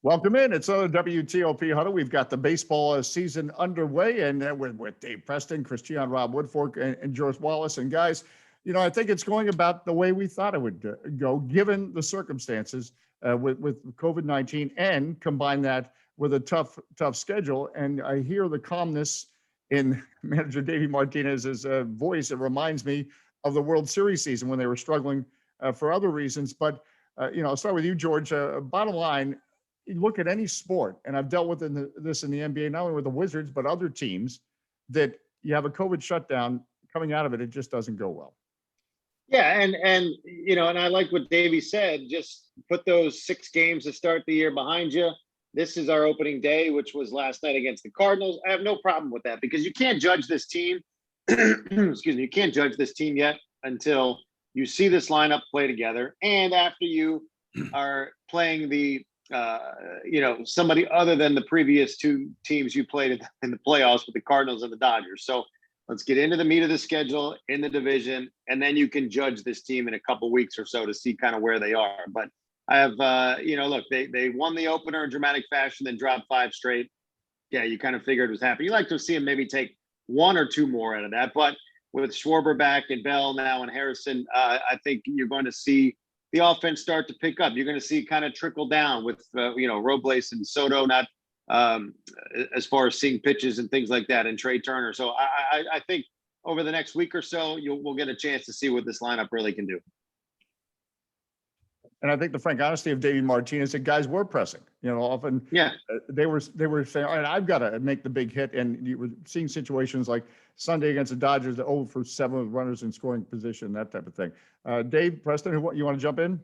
Welcome in. It's another WTOP Huddle. We've got the baseball season underway, and with Dave Preston, Cichon, Rob Woodfork, and George Wallace. And guys, I think it's going about the way we thought it would go, given the circumstances with COVID-19, and combine that with a tough schedule. And I hear the calmness in manager Davey Martinez's voice. It reminds me of the World Series season when they were struggling for other reasons. But I'll start with you, George. Bottom line. You look at any sport, and I've dealt with this in the NBA, not only with the Wizards, but other teams, that you have a COVID shutdown coming out of it, it just doesn't go well. Yeah, and I like what Davey said, just put those 6 games to start the year behind you. This is our opening day, which was last night against the Cardinals. I have no problem with that because you can't judge this team. Excuse me, you can't judge this team yet until you see this lineup play together, and after you are playing the somebody other than the previous 2 teams you played in the playoffs with the Cardinals and the Dodgers. So let's get into the meat of the schedule in the division, and then you can judge this team in a couple weeks or so to see kind of where they are. But I have, look, they won the opener in dramatic fashion, then dropped 5 straight. Yeah, you kind of figured it was happening. You like to see them maybe take 1 or 2 more out of that. But with Schwarber back and Bell now and Harrison, I think you're going to see the offense start to pick up. You're going to see kind of trickle down with, Robles and Soto, not as far as seeing pitches and things like that, and Trey Turner. So I think over the next week or so, we'll get a chance to see what this lineup really can do. And I think the frank honesty of Davey Martinez, that guys were pressing. Often they were saying, all right, I've got to make the big hit. And you were seeing situations like Sunday against the Dodgers, 0 for 7 with runners in scoring position, that type of thing. Dave, Preston, you want to jump in?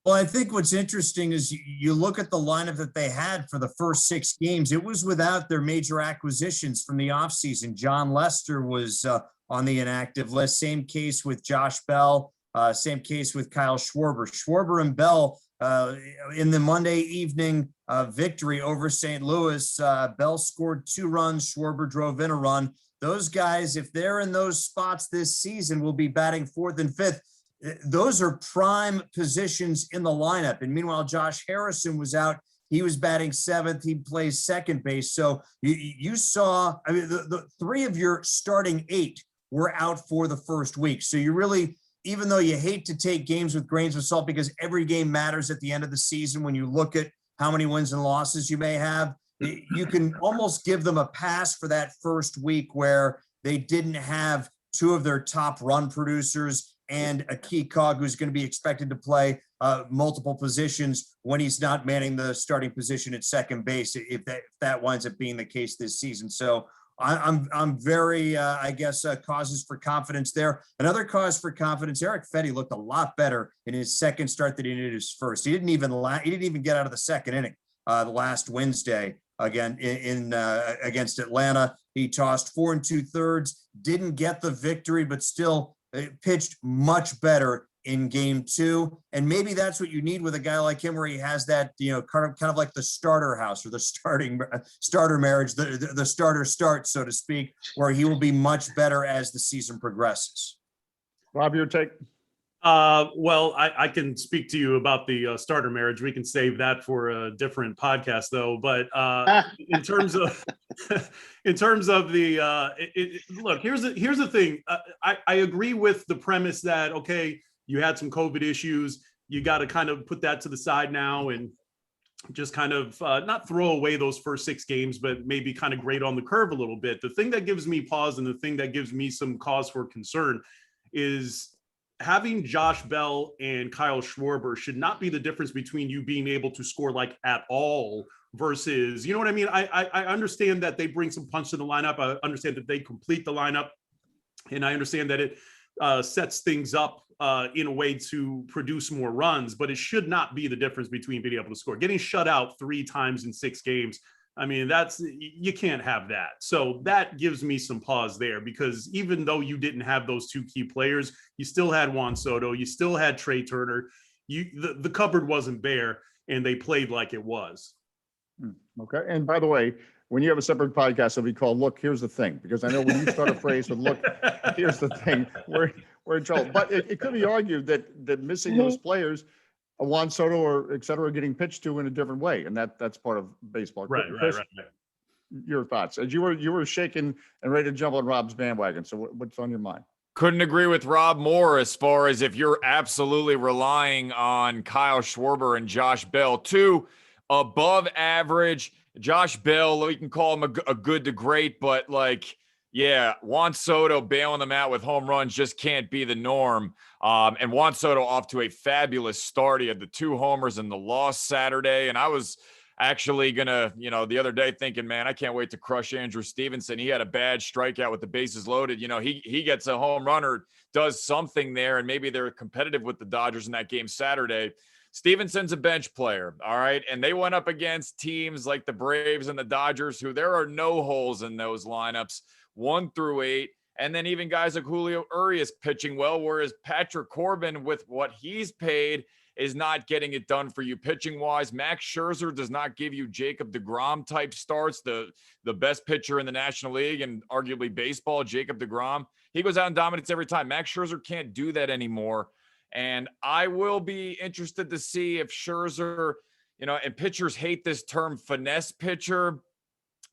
Well, I think what's interesting is you look at the lineup that they had for the first 6 games. It was without their major acquisitions from the offseason. John Lester was on the inactive list. Same case with Josh Bell. Same case with Kyle Schwarber. Schwarber and Bell in the Monday evening victory over St. Louis, Bell scored 2 runs. Schwarber drove in a run. Those guys, if they're in those spots this season, will be batting 4th and 5th. Those are prime positions in the lineup. And meanwhile, Josh Harrison was out. He was batting 7th. He plays second base. So you saw, the 3 of your starting 8 were out for the first week. So you really, even though you hate to take games with grains of salt because every game matters at the end of the season, when you look at how many wins and losses you may have, you can almost give them a pass for that first week where they didn't have 2 of their top run producers and a key cog who's going to be expected to play multiple positions when he's not manning the starting position at second base, if that winds up being the case this season. So I'm very, causes for confidence there. Another cause for confidence, Eric Fetty looked a lot better in his second start than he did his first. He didn't even get out of the second inning last Wednesday again against Atlanta. He tossed 4 2/3, didn't get the victory, but still pitched much better in game 2. And maybe that's what you need with a guy like him, where he has that, kind of like the starter house or the starter marriage, the starter start, so to speak, where he will be much better as the season progresses. Rob, your take? Well, I can speak to you about the starter marriage. We can save that for a different podcast, though. But in terms of look, here's the thing. I agree with the premise that, okay, you had some COVID issues. You got to kind of put that to the side now and just kind of not throw away those first 6 games, but maybe kind of grade on the curve a little bit. The thing that gives me pause and the thing that gives me some cause for concern is having Josh Bell and Kyle Schwarber should not be the difference between you being able to score like at all versus, you know what I mean? I understand that they bring some punch to the lineup. I understand that they complete the lineup. And I understand that it sets things up in a way to produce more runs, but it should not be the difference between being able to score. Getting shut out 3 times in 6 games, I mean, you can't have that. So that gives me some pause there, because even though you didn't have those 2 key players, you still had Juan Soto, you still had Trey Turner. The cupboard wasn't bare, and they played like it was. Okay. And by the way, when you have a separate podcast, it'll be called "Look, Here's the Thing," because I know when you start a phrase with "Look, here's the thing," we're in trouble. But it could be argued that missing those players a Juan Soto or et cetera getting pitched to in a different way. And that's part of baseball. Right. Chris, your thoughts as you were shaking and ready to jump on Rob's bandwagon. So what's on your mind? Couldn't agree with Rob more as far as if you're absolutely relying on Kyle Schwarber and Josh Bell, two above average. Josh Bell, we can call him a good to great, but like, yeah, Juan Soto bailing them out with home runs just can't be the norm. And Juan Soto off to a fabulous start. He had the 2 homers in the loss Saturday. And I was actually gonna, the other day thinking, man, I can't wait to crush Andrew Stevenson. He had a bad strikeout with the bases loaded. He gets a home run or does something there, and maybe they're competitive with the Dodgers in that game Saturday. Stevenson's a bench player, all right? And they went up against teams like the Braves and the Dodgers, who there are no holes in those lineups, 1 through 8. And then even guys like Julio Urias pitching well, whereas Patrick Corbin, with what he's paid, is not getting it done for you pitching wise. Max Scherzer does not give you Jacob deGrom type starts, the best pitcher in the National League and arguably baseball, Jacob deGrom. He goes out and dominates every time. Max Scherzer can't do that anymore. And I will be interested to see if Scherzer, and pitchers hate this term finesse pitcher,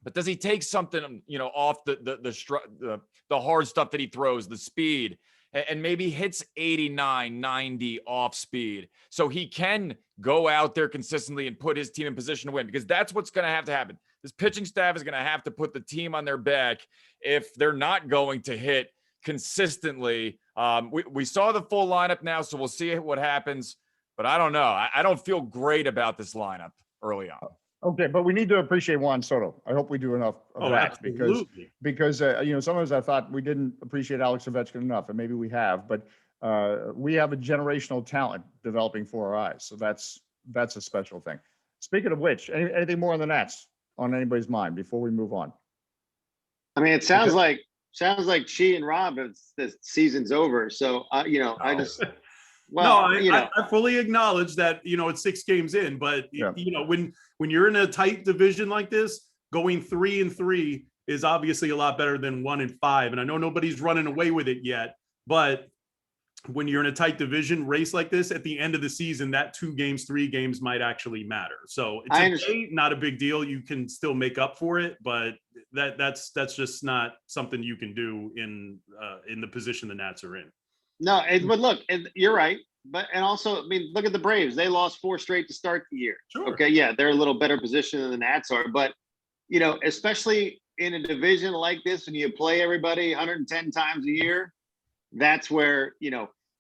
but does he take something, off the hard stuff that he throws, the speed, and maybe hits 89, 90 off speed, so he can go out there consistently and put his team in position to win, because that's what's going to have to happen. This pitching staff is going to have to put the team on their back if they're not going to hit consistently. We saw the full lineup now, so we'll see what happens, but I don't know. I don't feel great about this lineup early on. Okay, but we need to appreciate Juan Soto. I hope we do enough of that absolutely. because sometimes I thought we didn't appreciate Alex Ovechkin enough, and maybe we have, but we have a generational talent developing for our eyes. So that's a special thing. Speaking of which, anything more on the Nats on anybody's mind before we move on? I mean, it sounds like she and Rob, the season's over. So I just. Well, I fully acknowledge that, it's 6 games in, but when you're in a tight division like this, going 3-3 is obviously a lot better than 1-5. And I know nobody's running away with it yet, but when you're in a tight division race like this, at the end of the season, that 2 games, 3 games might actually matter. So it's not a big deal. You can still make up for it, but that's just not something you can do in the position the Nats are in. No, but look, you're right. And also, I mean, look at the Braves. They lost 4 straight to start the year. Sure. Okay, yeah, they're a little better position than the Nats are. But, especially in a division like this, when you play everybody 110 times a year, that's where,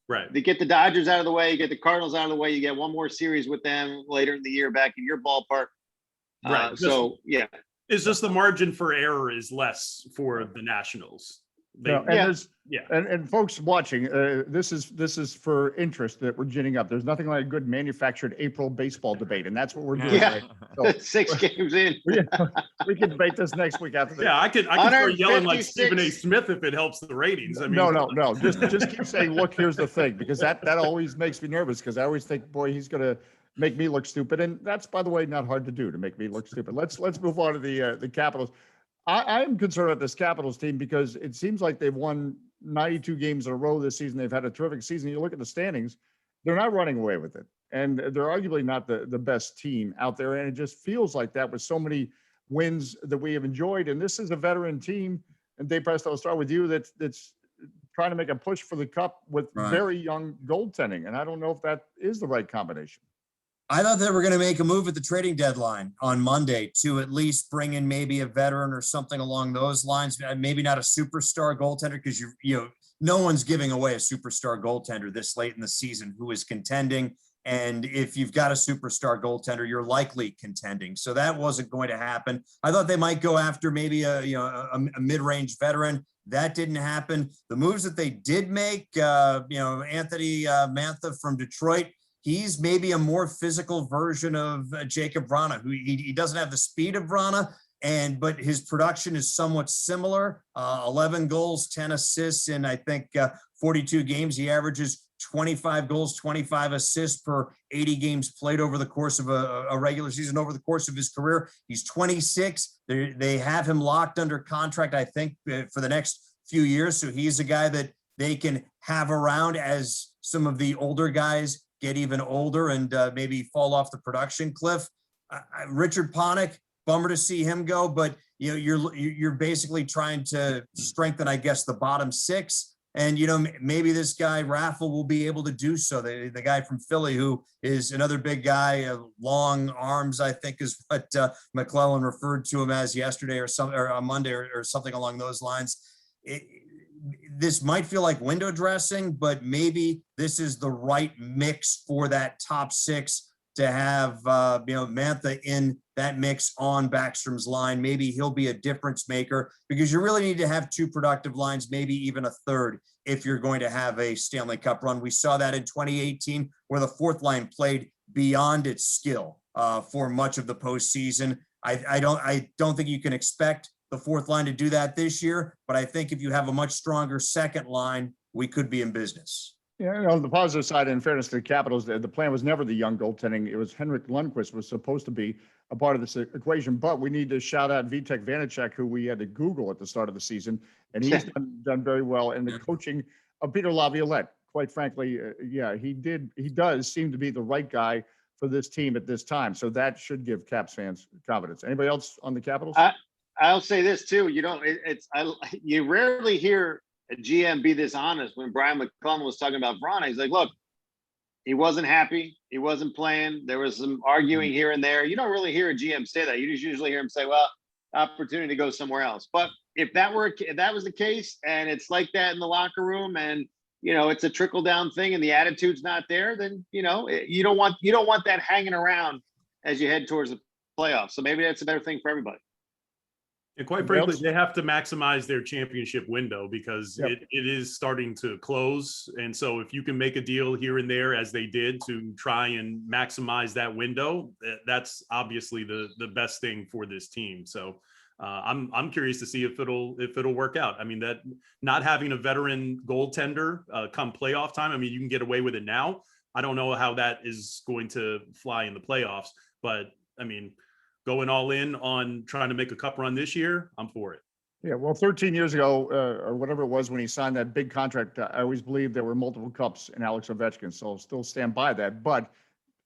right. They get the Dodgers out of the way, you get the Cardinals out of the way, you get one more series with them later in the year back in your ballpark. Right. Yeah. It's just the margin for error is less for the Nationals. And folks watching, this is for interest that we're ginning up. There's nothing like a good manufactured April baseball debate, and that's what we're doing. Yeah. Right? So, 6 games in. we can debate this next week after the. Yeah, I can start yelling like Stephen A. Smith if it helps the ratings. I mean, no. Just keep saying, look, here's the thing, because that always makes me nervous, because I always think, boy, he's gonna make me look stupid, and that's, by the way, not hard to do, to make me look stupid. Let's move on to the Capitals. I'm concerned about this Capitals team because it seems like they've won 92 games in a row this season. They've had a terrific season. You look at the standings, they're not running away with it. And they're arguably not the best team out there. And it just feels like that with so many wins that we have enjoyed. And this is a veteran team. And Dave Preston, I'll start with you, that's trying to make a push for the Cup with very young goaltending. And I don't know if that is the right combination. I thought they were going to make a move at the trading deadline on Monday to at least bring in maybe a veteran or something along those lines. Maybe not a superstar goaltender, because no one's giving away a superstar goaltender this late in the season who is contending. And if you've got a superstar goaltender, you're likely contending. So that wasn't going to happen. I thought they might go after maybe a mid-range veteran. That didn't happen. The moves that they did make, Anthony Mantha from Detroit, he's maybe a more physical version of Jacob Vrana, who he doesn't have the speed of Vrana, but his production is somewhat similar. 11 goals, 10 assists in, I think, 42 games. He averages 25 goals, 25 assists per 80 games played over the course of a regular season, over the course of his career. He's 26. They have him locked under contract, I think, for the next few years. So he's a guy that they can have around as some of the older guys get even older and maybe fall off the production cliff. Richard Panik, bummer to see him go, but you're basically trying to strengthen, I guess, the bottom six. And, maybe this guy, Raffle, will be able to do so. The guy from Philly, who is another big guy, long arms, I think is what McClellan referred to him as yesterday or on Monday or something along those lines. This might feel like window dressing, but maybe this is the right mix for that top six to have, Mantha in that mix on Backstrom's line. Maybe he'll be a difference maker because you really need to have two productive lines, maybe even a third, if you're going to have a Stanley Cup run. We saw that in 2018 where the fourth line played beyond its skill for much of the postseason. I don't think you can expect the fourth line to do that this year, but I think if you have a much stronger second line, we could be in business. Yeah, on the positive side, in fairness to the Capitals, the plan was never the young goaltending. It was Henrik Lundqvist was supposed to be a part of this equation. But we need to shout out Vitek Vanacek, who we had to Google at the start of the season, and he's done very well. And the coaching of Peter Laviolette, quite frankly, he does seem to be the right guy for this team at this time. So that should give Caps fans confidence. Anybody else on the Capitals? I'll say this too. You rarely hear a GM be this honest. When Brian McClellan was talking about Vrana, he's like, look, he wasn't happy. He wasn't playing. There was some arguing here and there. You don't really hear a GM say that. You just usually hear him say, well, opportunity to go somewhere else. But if that was the case and it's like that in the locker room and, it's a trickle down thing and the attitude's not there, then, you don't want that hanging around as you head towards the playoffs. So maybe that's a better thing for everybody. And quite frankly, they have to maximize their championship window because it is starting to close. And so if you can make a deal here and there, as they did, to try and maximize that window, that's obviously the best thing for this team. So I'm curious to see if it'll work out. I mean, that not having a veteran goaltender come playoff time, I mean, you can get away with it now. I don't know how that is going to fly in the playoffs, but I mean, going all in on trying to make a cup run this year, I'm for it. Yeah, well, 13 years ago, or whatever it was when he signed that big contract, I always believed there were multiple cups in Alex Ovechkin, so I'll still stand by that. But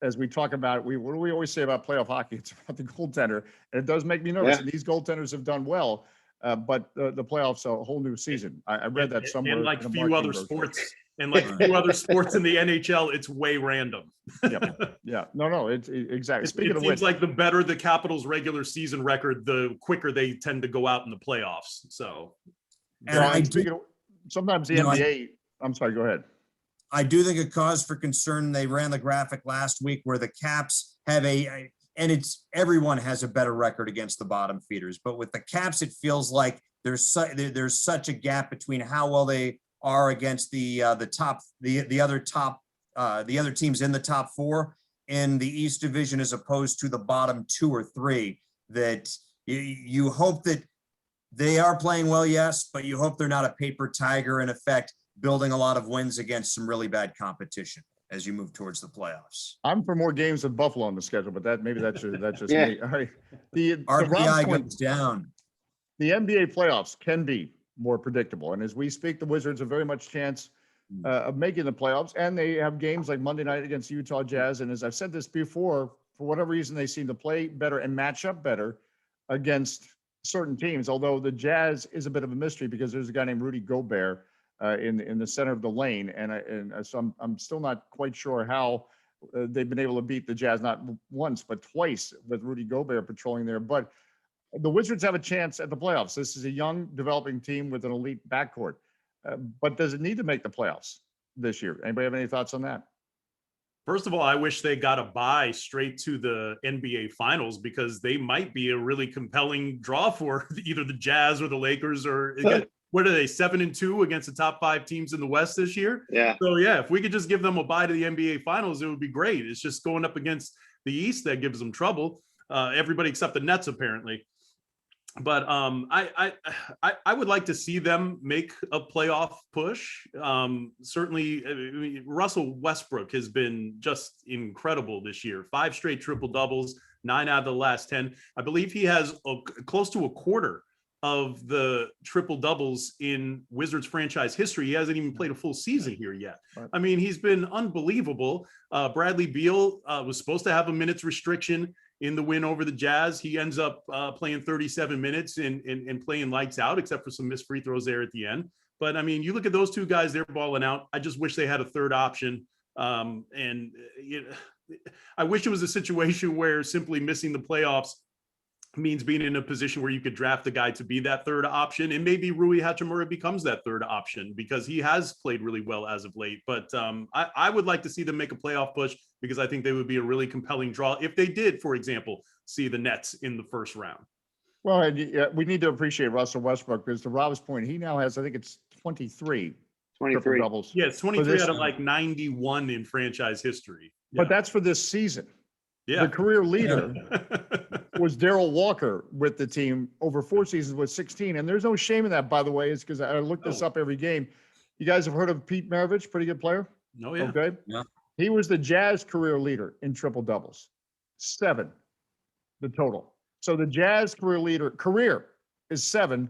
as we talk about, what do we always say about playoff hockey? It's about the goaltender, and it does make me nervous. Yeah. And these goaltenders have done well, but the playoffs are a whole new season. I read that somewhere. And like in a few other marketing sports, and like few other sports in the NHL, it's way random. Yeah, no, it's exactly. Speaking It of seems which, like the better the Capitals' regular season record, the quicker they tend to go out in the playoffs. So, And sometimes the NBA. I'm sorry. Go ahead. I do think a cause for concern. They ran the graphic last week where the Caps have and everyone has a better record against the bottom feeders, but with the Caps, it feels like there's such a gap between how well they are against the other teams in the top four in the East Division as opposed to the bottom two or three, that you hope that they are playing well, yes, but you hope they're not a paper tiger, in effect, building a lot of wins against some really bad competition as you move towards the playoffs. I'm for more games with Buffalo on the schedule, but that's just Yeah. me. All right. The RPI Rob's point, goes down. the NBA playoffs can be more predictable. And as we speak, the Wizards have very much chance of making the playoffs. And they have games like Monday night against Utah Jazz. And as I've said this before, for whatever reason, they seem to play better and match up better against certain teams. Although the Jazz is a bit of a mystery because there's a guy named Rudy Gobert in the center of the lane. And so I'm still not quite sure how they've been able to beat the Jazz, not once, but twice with Rudy Gobert patrolling there. But the Wizards have a chance at the playoffs. This is a young, developing team with an elite backcourt. But does it need to make the playoffs this year? Anybody have any thoughts on that? first of all, I wish they got a bye straight to the NBA Finals because they might be a really compelling draw for either the Jazz or the Lakers or what are they, 7-2 against the top 5 teams in the West this year? Yeah. So yeah, if we could just give them a bye to the NBA Finals, it would be great. It's just going up against the East that gives them trouble. Everybody except the Nets, apparently. But I would like to see them make a playoff push. Certainly, I mean, Russell Westbrook has been just incredible this year. 5 straight triple doubles, 9 out of the last 10. I believe he has close to a quarter of the triple doubles in Wizards franchise history. He hasn't even played a full season here yet. Right. I mean, he's been unbelievable. Bradley Beal was supposed to have a minutes restriction in the win over the Jazz. He ends up playing 37 minutes and playing lights out, except for some missed free throws there at the end. But I mean, you look at those two guys, they're balling out. I just wish they had a third option. And I wish it was a situation where simply missing the playoffs means being in a position where you could draft a guy to be that third option, and maybe Rui Hachimura becomes that third option because he has played really well as of late. But I would like to see them make a playoff push because I think they would be a really compelling draw if they did, for example, see the Nets in the first round. Well, and we need to appreciate Russell Westbrook because to Rob's point, he now has, I think it's 23 triple doubles. Yeah, it's 23 out of like 91 in franchise history. Yeah. But that's for this season. Yeah. The career leader was Darrell Walker with the team over 4 seasons with 16. And there's no shame in that, by the way. It's because I look this up every game. You guys have heard of Pete Maravich, pretty good player? Oh, yeah. Okay. Yeah. He was the Jazz career leader in triple doubles. 7, the total. So the Jazz career is 7.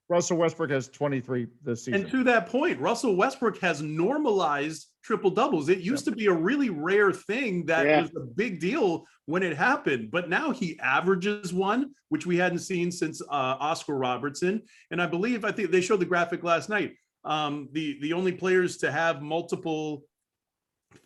Russell Westbrook has 23 this season. And to that point, Russell Westbrook has normalized triple doubles. It used to be a really rare thing that was a big deal when it happened, but now he averages 1, which we hadn't seen since Oscar Robertson. And I think they showed the graphic last night. The only players to have multiple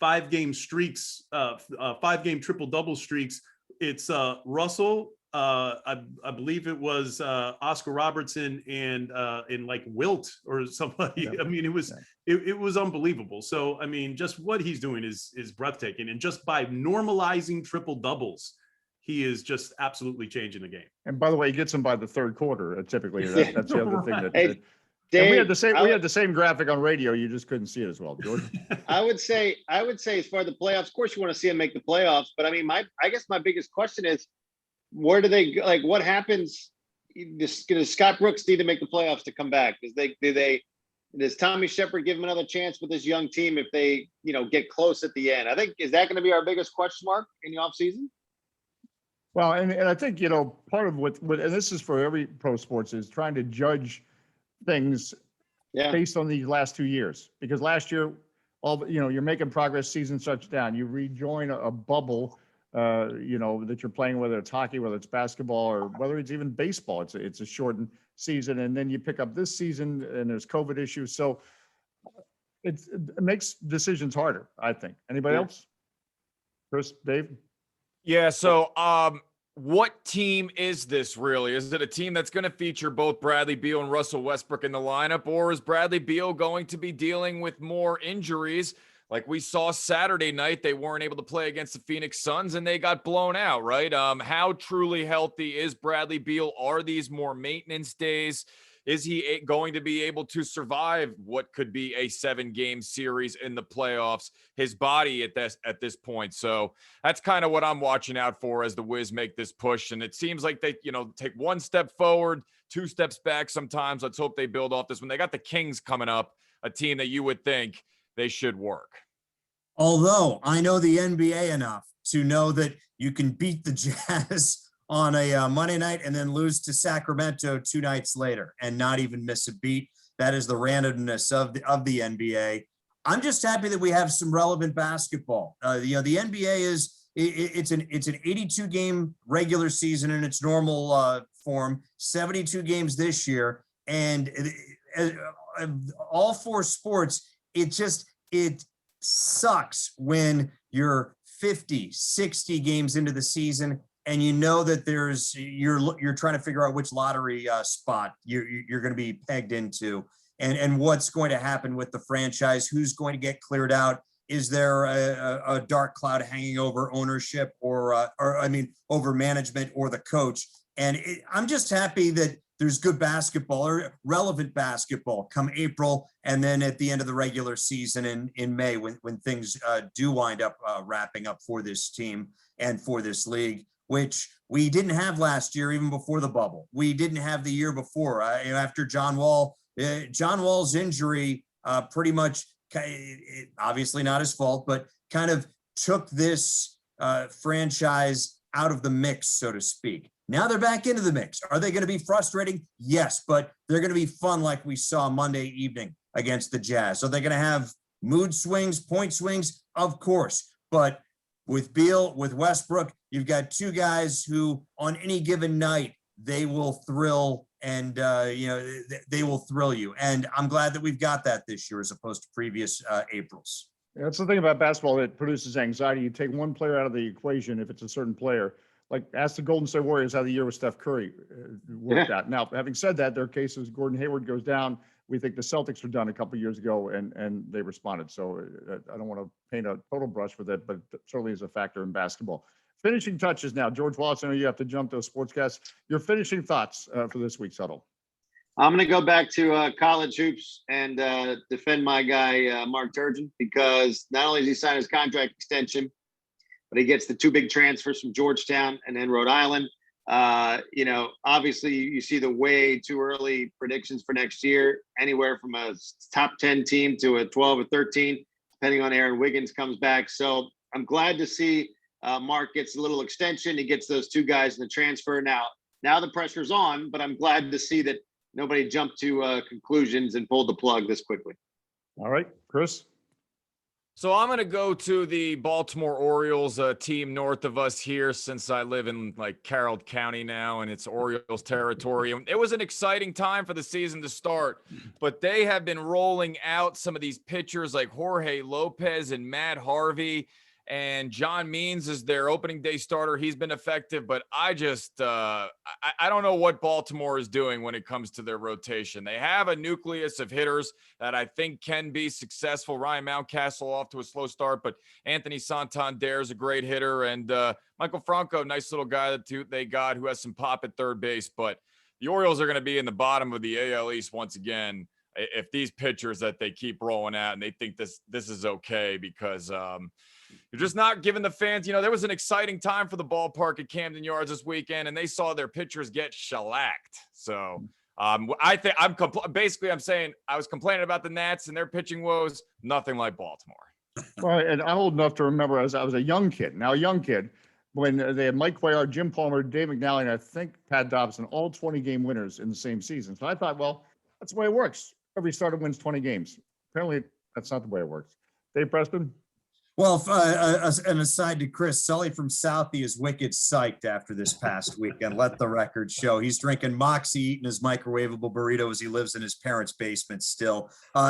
5-game streaks, 5-game triple double streaks, it's Russell. I believe it was Oscar Robertson and like Wilt or somebody. Yeah. I mean, it was unbelievable. So I mean, just what he's doing is breathtaking, and just by normalizing triple doubles, he is just absolutely changing the game. And by the way, he gets them by the third quarter. Typically, that's the other thing that. Hey, And Dave, we had the same graphic on radio. You just couldn't see it as well, George. I would say as far as the playoffs, of course you want to see them make the playoffs, but I mean, I guess my biggest question is, where do they like? What happens? Does Scott Brooks need to make the playoffs to come back? Does Tommy Shepard give him another chance with this young team if they get close at the end? I think is that going to be our biggest question mark in the offseason? Well, and I think part of what and this is for every pro sports is trying to judge things based on these last 2 years, because last year you're making progress, season shuts down, you rejoin a bubble. That you're playing, whether it's hockey, whether it's basketball, or whether it's even baseball. It's a shortened season, and then you pick up this season, and there's COVID issues, so it makes decisions harder, I think. Anybody else? Chris, Dave? Yeah. So, what team is this really? Is it a team that's going to feature both Bradley Beal and Russell Westbrook in the lineup, or is Bradley Beal going to be dealing with more injuries? Like we saw Saturday night, they weren't able to play against the Phoenix Suns and they got blown out, right? How truly healthy is Bradley Beal? Are these more maintenance days? Is he going to be able to survive what could be a 7-game series in the playoffs? His body at this point. So that's kind of what I'm watching out for as the Wiz make this push. And it seems like they, take 1 step forward, 2 steps back sometimes. Let's hope they build off this one. They got the Kings coming up, a team that you would think they should work. Although I know the NBA enough to know that you can beat the Jazz on a Monday night and then lose to Sacramento 2 nights later and not even miss a beat. That is the randomness of the NBA. I'm just happy that we have some relevant basketball. The NBA is it's an 82 game regular season in its normal form, 72 games this year, and all 4 sports. It sucks when you're 50, 60 games into the season and you know that you're trying to figure out which lottery spot you're going to be pegged into and what's going to happen with the franchise, who's going to get cleared out. Is there a dark cloud hanging over ownership or over management or the coach? And I'm just happy that there's good basketball or relevant basketball come April, and then at the end of the regular season in May when things do wind up wrapping up for this team and for this league, which we didn't have last year, even before the bubble. We didn't have the year before. After John Wall's injury, pretty much, obviously not his fault, but kind of took this franchise out of the mix, so to speak. Now they're back into the mix. Are they going to be frustrating? Yes, but they're going to be fun like we saw Monday evening against the Jazz. So they're going to have mood swings, point swings, of course. But with Beal, with Westbrook, you've got two guys who on any given night, they will thrill and, they will thrill you. And I'm glad that we've got that this year as opposed to previous Aprils. That's the thing about basketball that produces anxiety. You take one player out of the equation if it's a certain player. Like, ask the Golden State Warriors how the year with Steph Curry worked out. Now, having said that, there are cases Gordon Hayward goes down. We think the Celtics were done a couple of years ago, and they responded. So I don't want to paint a total brush with it, but it certainly is a factor in basketball. Finishing touches now. George Wallace, I know you have to jump to a sportscast. Your finishing thoughts for this week's huddle. I'm going to go back to college hoops and defend my guy, Mark Turgeon, because not only does he sign his contract extension, but he gets the two big transfers from Georgetown and then Rhode Island. Obviously you see the way too early predictions for next year, anywhere from a top 10 team to a 12 or 13, depending on Aaron Wiggins comes back. So I'm glad to see Mark gets a little extension. He gets those two guys in the transfer. Now the pressure's on, but I'm glad to see that nobody jumped to conclusions and pulled the plug this quickly. All right, Chris. So I'm going to go to the Baltimore Orioles, a team north of us here, since I live in like Carroll County now and it's Orioles territory. And it was an exciting time for the season to start, but they have been rolling out some of these pitchers like Jorge Lopez and Matt Harvey, and John Means is their opening day starter. He's been effective, but I don't know what Baltimore is doing when it comes to their rotation. They have a nucleus of hitters that I think can be successful. Ryan Mountcastle off to a slow start, but Anthony Santander is a great hitter, and Michael Franco, nice little guy that they got who has some pop at third base. But the Orioles are going to be in the bottom of the AL East once again if these pitchers that they keep rolling out and they think this is okay, because you're just not giving the fans, there was an exciting time for the ballpark at Camden Yards this weekend, and they saw their pitchers get shellacked. So I think I'm saying I was complaining about the Nats and their pitching woes, nothing like Baltimore. Well, and I'm old enough to remember as I was a young kid, when they had Mike Cuellar, Jim Palmer, Dave McNally, and I think Pat Dobson, all 20-game winners in the same season. So I thought, well, that's the way it works. Every starter wins 20 games. Apparently, that's not the way it works. Dave Preston? Well, an aside to Chris, Sully from Southie is wicked psyched after this past weekend. Let the record show. He's drinking Moxie, eating his microwavable burrito as he lives in his parents' basement still.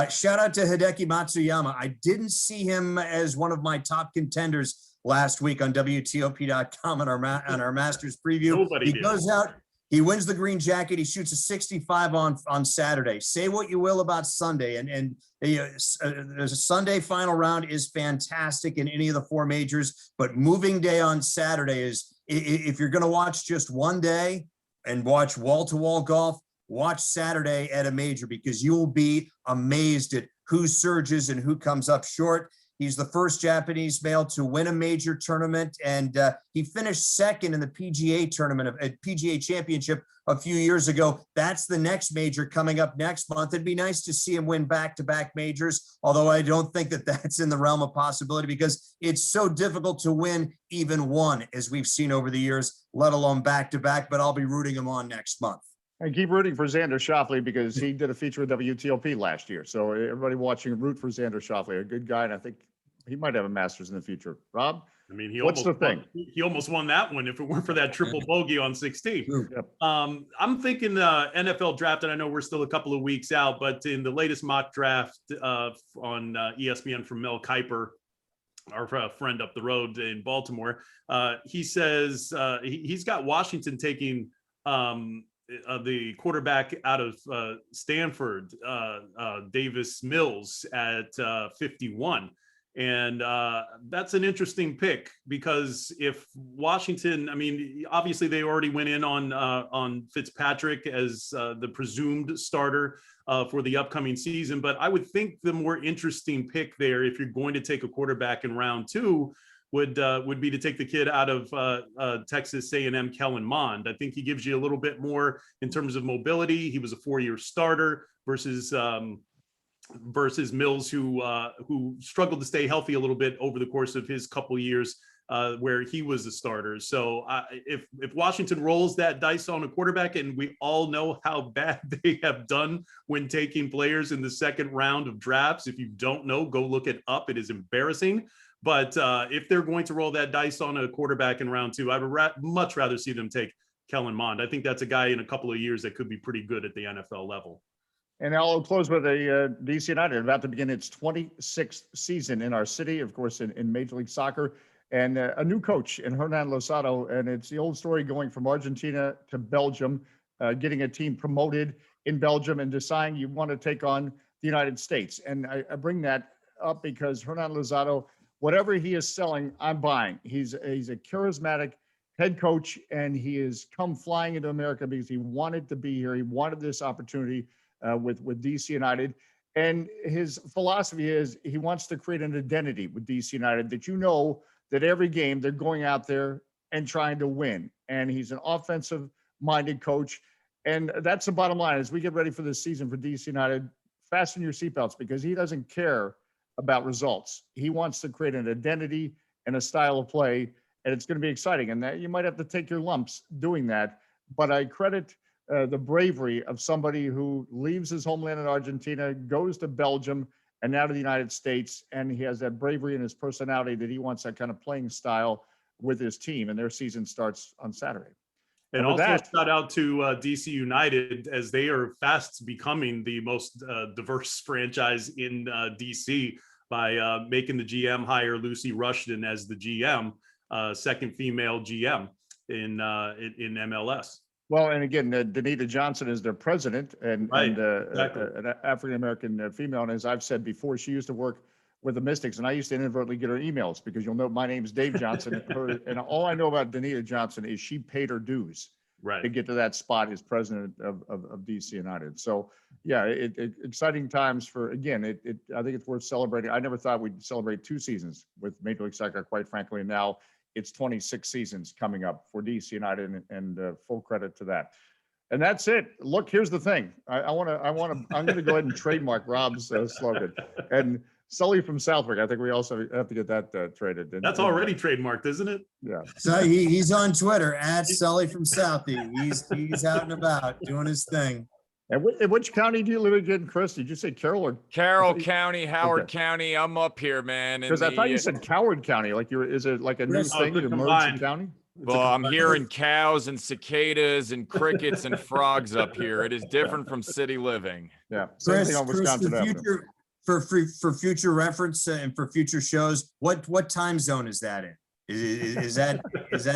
Shout out to Hideki Matsuyama. I didn't see him as one of my top contenders last week on WTOP.com on our Masters preview. He goes out. He wins the green jacket. He shoots a 65 on Saturday. Say what you will about Sunday, and there's a Sunday final round is fantastic in any of the four majors, but moving day on Saturday is, if you're going to watch just one day and watch wall-to-wall golf, watch Saturday at a major, because you will be amazed at who surges and who comes up short. He's the first Japanese male to win a major tournament, and he finished second in the PGA tournament at PGA Championship a few years ago. That's the next major coming up next month. It'd be nice to see him win back-to-back majors, although I don't think that that's in the realm of possibility, because it's so difficult to win even one, as we've seen over the years, let alone back-to-back, but I'll be rooting him on next month. And keep rooting for Xander Schauffele, because he did a feature with WTOP last year. So everybody watching, root for Xander Schauffele, a good guy, and I think he might have a Masters in the future. Rob? I mean, he almost won that one if it weren't for that triple bogey on 16. Yep. I'm thinking NFL draft, and I know we're still a couple of weeks out, but in the latest mock draft on ESPN from Mel Kiper, our friend up the road in Baltimore, he says he's got Washington taking the quarterback out of Stanford, Davis Mills, at 51. And that's an interesting pick, because if Washington, I mean, obviously they already went in on Fitzpatrick as the presumed starter for the upcoming season. But I would think the more interesting pick there, if you're going to take a quarterback in round two, would be to take the kid out of Texas A&M, Kellen Mond. I think he gives you a little bit more in terms of mobility. He was a 4-year starter versus Mills, who struggled to stay healthy a little bit over the course of his couple years where he was the starter. So if Washington rolls that dice on a quarterback, and we all know how bad they have done when taking players in the second round of drafts, if you don't know, go look it up. It is embarrassing. But if they're going to roll that dice on a quarterback in round 2, I would much rather see them take Kellen Mond. I think that's a guy in a couple of years that could be pretty good at the NFL level. And I'll close with a DC United about to begin its 26th season in our city, of course, in Major League Soccer, and a new coach in Hernan Lozado. And it's the old story going from Argentina to Belgium, getting a team promoted in Belgium and deciding you want to take on the United States. And I bring that up because Hernan Lozado, whatever he is selling, I'm buying. He's a charismatic head coach, and he has come flying into America because he wanted to be here. He wanted this opportunity with DC United. And his philosophy is he wants to create an identity with DC United that that every game they're going out there and trying to win. And he's an offensive-minded coach. And that's the bottom line. As we get ready for this season for DC United, fasten your seatbelts because he doesn't care about results. He wants to create an identity and a style of play, and it's going to be exciting. And that you might have to take your lumps doing that. But I credit the bravery of somebody who leaves his homeland in Argentina, goes to Belgium, and now to the United States. And he has that bravery in his personality that he wants that kind of playing style with his team. And their season starts on Saturday. And also shout out to DC United, as they are fast becoming the most diverse franchise in DC by making the GM hire Lucy Rushton as the GM, second female GM in MLS. Well, and again, Danita Johnson is their president, and Exactly. an African-American female. And as I've said before, she used to work with the Mystics, and I used to inadvertently get her emails because you'll know my name is Dave Johnson. And all I know about Danita Johnson is she paid her dues to get to that spot as president of DC United. So, yeah, exciting times for, again, I think it's worth celebrating. I never thought we'd celebrate 2 seasons with Major League Soccer, quite frankly, and now it's 26 seasons coming up for DC United, and full credit to that. And that's it. Look, here's the thing. I'm going to go ahead and trademark Rob's slogan. And Sully from Southwick, I think we also have to get that traded. That's already trademarked, isn't it? Yeah. So he's on Twitter at Sully from Southie. He's out and about doing his thing. And which county do you live in again, Chris? Did you say Carroll or Carroll County, Howard County? I'm up here, man. Because I thought you said Coward County. Like is it like a new thing? You merged the county? Well, I'm hearing cows and cicadas and crickets and frogs up here. It is different from city living. Yeah. Same thing on Wisconsin Avenue. For future reference and for future shows, what time zone is that in? Is that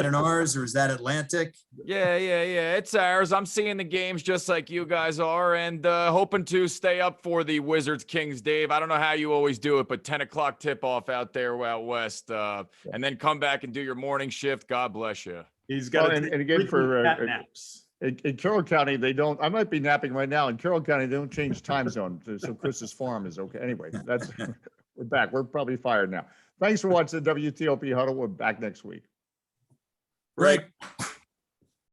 in ours, or is that Atlantic? Yeah. It's ours. I'm seeing the games just like you guys are, and hoping to stay up for the Wizards Kings, Dave. I don't know how you always do it, but 10 o'clock tip off out there out west, and then come back and do your morning shift. God bless you. He's got and again for naps. In Carroll County, they don't. I might be napping right now. In Carroll County, they don't change time zone, so Chris's farm is okay. Anyway, we're back. We're probably fired now. Thanks for watching the WTOP Huddle. We're back next week. Right.